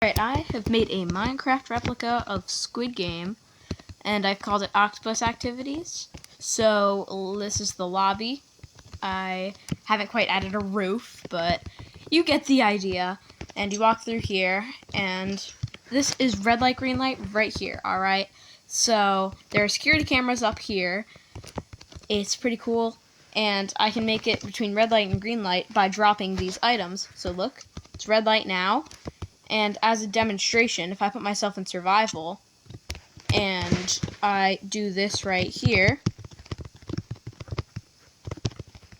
Alright, I have made a Minecraft replica of Squid Game, and I've called it Octopus Activities. So, this is the lobby. I haven't quite added a roof, but you get the idea. And you walk through here, and this is red light, green light right here, alright? So, there are security cameras up here. It's pretty cool, and I can make it between red light and green light by dropping these items. So look, it's red light now. And as a demonstration, if I put myself in survival and I do this right here,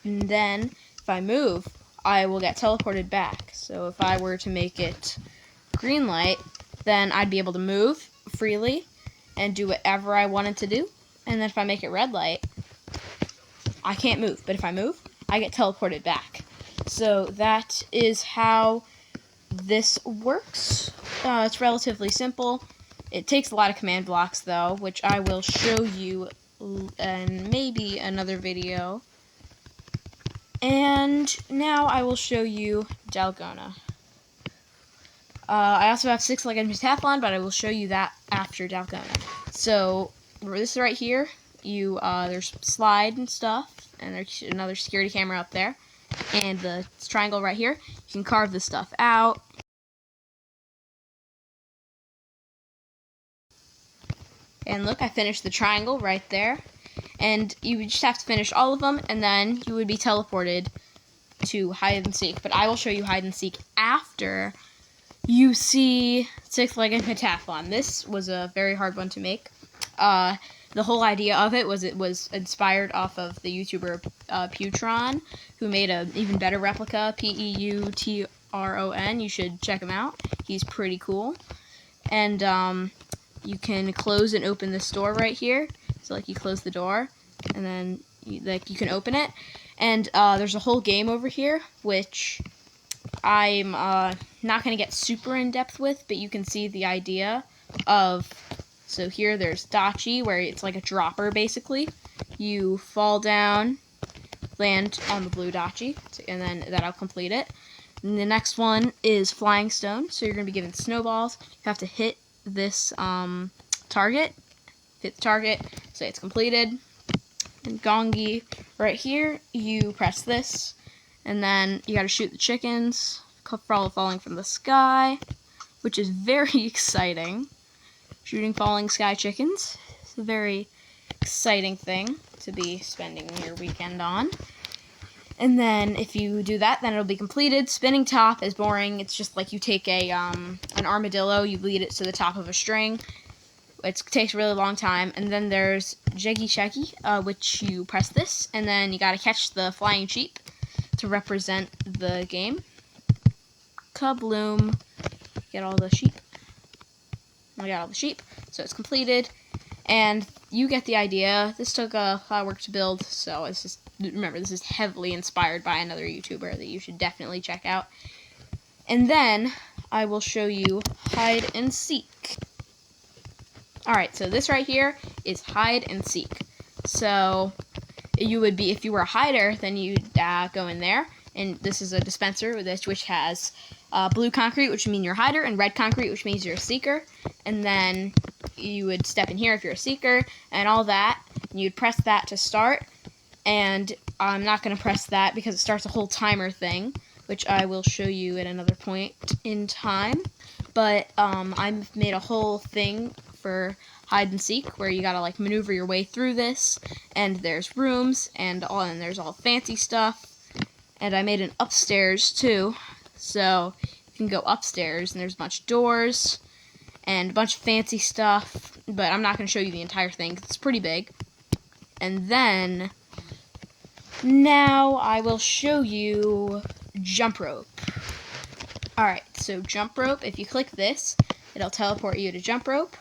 and then if I move, I will get teleported back. So if I were to make it green light, then I'd be able to move freely and do whatever I wanted to do. And then if I make it red light, I can't move. But if I move, I get teleported back. So that is how this works. It's relatively simple. It takes a lot of command blocks though, which I will show you in maybe another video. And now I will show you Dalgona. I also have 6-legged pentathlon, but I will show you that after Dalgona. So this right here, there's slide and stuff, and there's another security camera up there. And the triangle right here, you can carve this stuff out. And look, I finished the triangle right there. And you just have to finish all of them, and then you would be teleported to hide and seek. But I will show you hide and seek after you see 6-legged pentathlon. This was a very hard one to make. The whole idea of it was inspired off of the YouTuber Pewtron, who made an even better replica, Peutron. You should check him out. He's pretty cool. And you can close and open this door right here. So like you close the door, and then you can open it. And there's a whole game over here, which I'm not going to get super in depth with, but you can see the idea of. So here there's Dachi, where it's like a dropper, basically. You fall down, land on the blue Dachi, and then that'll complete it. And the next one is Flying Stone, so you're going to be given snowballs. You have to hit this target. Hit the target, say it's completed. And Gongi, right here, you press this, and then you got to shoot the chickens, falling from the sky, which is very exciting. Shooting falling sky chickens. It's a very exciting thing to be spending your weekend on. And then if you do that, then it'll be completed. Spinning top is boring. It's just like you take an armadillo, you lead it to the top of a string. It takes a really long time. And then there's Jeggy Checky, which you press this, and then you gotta catch the flying sheep to represent the game. Kabloom. Get all the sheep. I got all the sheep, so it's completed, and you get the idea. This took a lot of work to build, so it's just, remember, this is heavily inspired by another YouTuber that you should definitely check out. And then I will show you hide and seek. Alright, so this right here is hide and seek. So you would be, if you were a hider, then you'd go in there, and this is a dispenser with this, which has blue concrete, which would mean you're a hider, and red concrete, which means you're a seeker. And then you would step in here if you're a seeker, and all that. And you'd press that to start. And I'm not going to press that because it starts a whole timer thing, which I will show you at another point in time. But I've made a whole thing for hide and seek where you gotta like maneuver your way through this. And there's rooms and there's all fancy stuff. And I made an upstairs too. So you can go upstairs, and there's a bunch of doors and a bunch of fancy stuff, but I'm not going to show you the entire thing because it's pretty big. And then, now I will show you jump rope. Alright, so jump rope, if you click this, it'll teleport you to jump rope.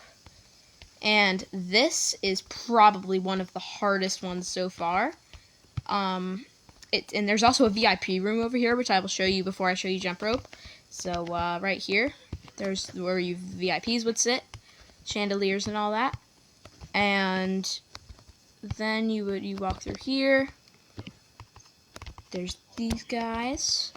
And this is probably one of the hardest ones so far. And there's also a VIP room over here, which I will show you before I show you jump rope. So right here, there's where you VIPs would sit, chandeliers and all that. And then you walk through here. There's these guys.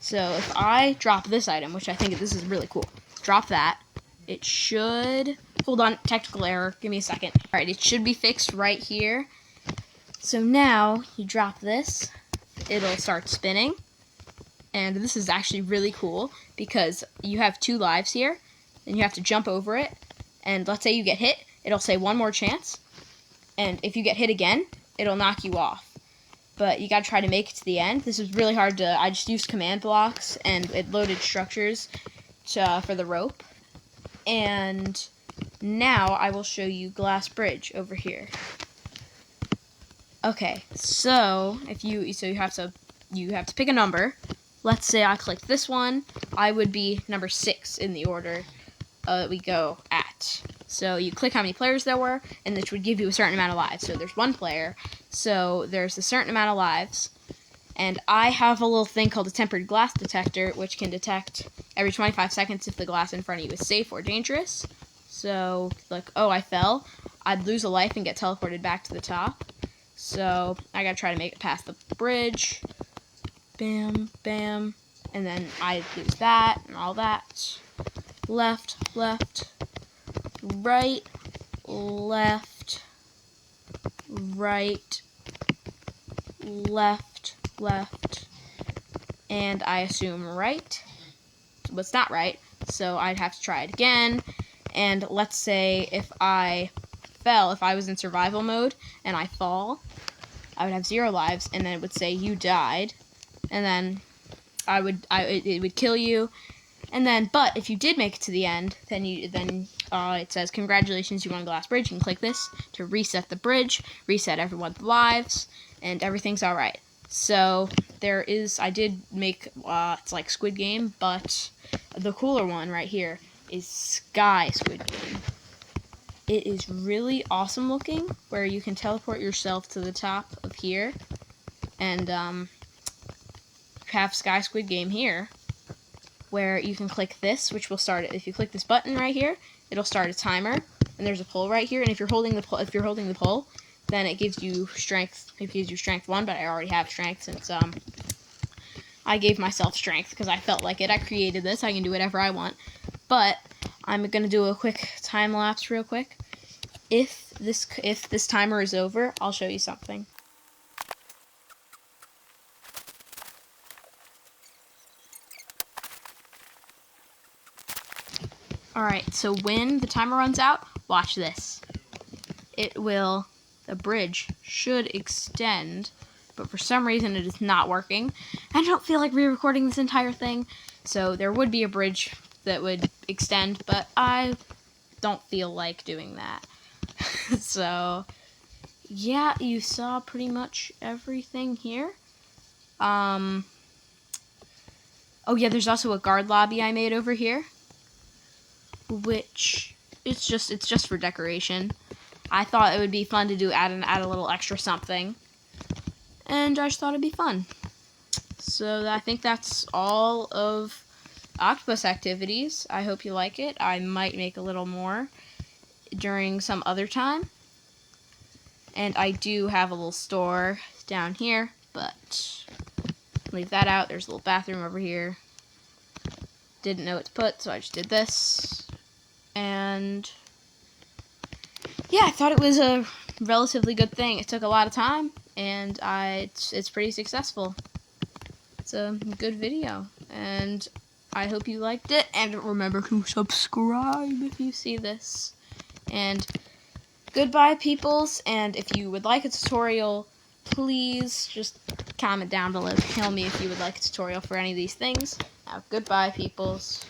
So if I drop this item, which I think this is really cool. If drop that. It should, hold on, technical error, give me a second. Alright, it should be fixed right here. So now, you drop this, it'll start spinning. And this is actually really cool, because you have 2 lives here, and you have to jump over it. And let's say you get hit, it'll say 1 more chance. And if you get hit again, it'll knock you off. But you gotta try to make it to the end. This is really hard to, I just used command blocks, and it loaded structures for the rope. And now I will show you Glass Bridge over here. Okay, so you have to pick a number. Let's say I click this one. I would be number 6 in the order we go at. So you click how many players there were, and this would give you a certain amount of lives. So there's 1 player, so there's a certain amount of lives. And I have a little thing called a tempered glass detector, which can detect every 25 seconds if the glass in front of you is safe or dangerous. So, like, oh, I fell. I'd lose a life and get teleported back to the top. So I gotta try to make it past the bridge. Bam, bam. And then I lose that and all that. Left, left, right, left, right, left, left, and I assume right, but it's not right, so I'd have to try it again. And let's say if I fell, if I was in survival mode and I fall, I would have 0 lives, and then it would say you died, and then it would kill you. And then, but if you did make it to the end, then it says, congratulations, you won Glass Bridge. You can click this to reset the bridge, reset everyone's lives, and everything's alright. So, I did make, it's like Squid Game, but the cooler one right here is Sky Squid Game. It is really awesome looking, where you can teleport yourself to the top of here, and, have Sky Squid Game here, where you can click this, which will start it. If you click this button right here, it'll start a timer, and there's a pole right here. And if you're holding the pole, then it gives you strength. It gives you strength 1, but I already have strength since I gave myself strength because I felt like it. I created this. I can do whatever I want. But I'm gonna do a quick time lapse real quick. If this timer is over, I'll show you something. Alright, so when the timer runs out, watch this. The bridge should extend, but for some reason it is not working. I don't feel like re-recording this entire thing, so there would be a bridge that would extend, but I don't feel like doing that. So, yeah, you saw pretty much everything here. Oh yeah, there's also a guard lobby I made over here, which it's just for decoration. I thought it would be fun to add a little extra something, and I just thought it'd be fun. So I think that's all of Octopus activities. I hope you like it. I might make a little more during some other time. And I do have a little store down here, but leave that out. There's a little bathroom over here. Didn't know what to put, so I just did this. And yeah, I thought it was a relatively good thing. It took a lot of time, and it's pretty successful. It's a good video, and I hope you liked it. And remember to subscribe if you see this. And goodbye, peoples. And if you would like a tutorial, please just comment down below. Tell me if you would like a tutorial for any of these things. Now, goodbye, peoples.